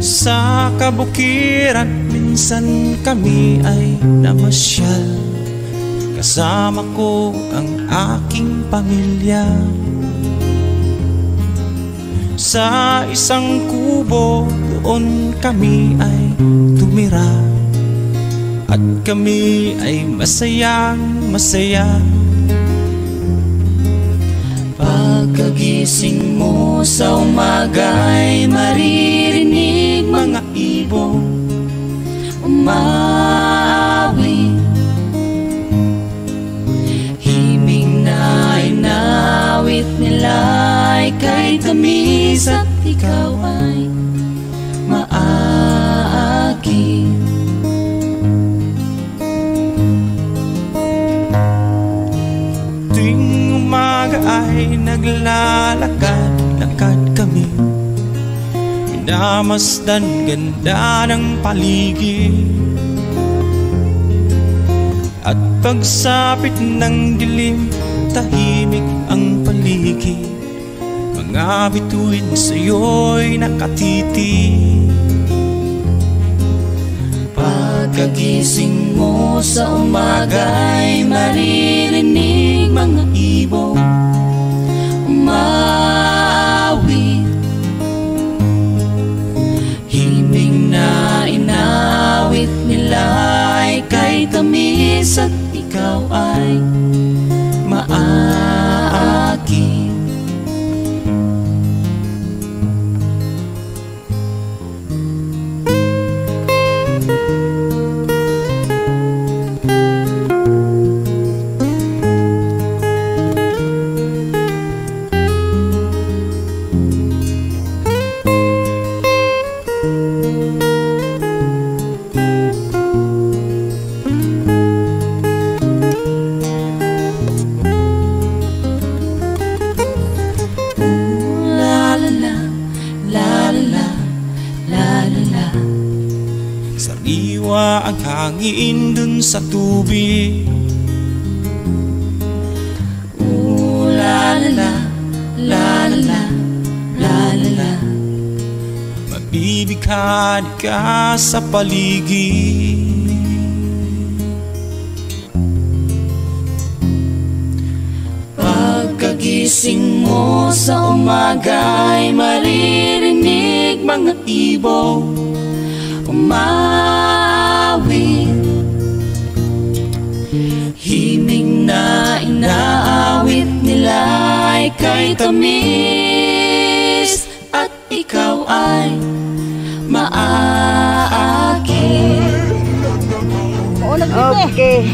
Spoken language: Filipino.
Sa kabukiran minsan kami ay namasyal, kasama ko ang aking pamilya. Sa isang kubo doon kami ay tumira, at kami ay masayang masaya. Pagkagising mo sa umaga'y maririnig mga ibong umawi. Himig na inawit nila'y kay tamis, at ikaw ay maagi. Tuwing umaga ay naglalakad-lakad kami, minamasdan ganda ng paligid. At pagsapit ng dilim, tahimik ang paligid. Mga bituin sa'yo'y nakatitig. Pagkagising mo sa umaga'y maririnig mga ibong umawit. Himig na inawit nila'y kay tamis, at ikaw ay maagi. Sariwa ang hangin dun sa tubig. La la la, la la la, la la. Mabibighan ka sa paligid. Pagkagising mo sa umaga'y maririnig mga ibong umawit. Himig na inaawit nila'y kay tamis, at ikaw ay maagi. Oo, nagpite. Okay.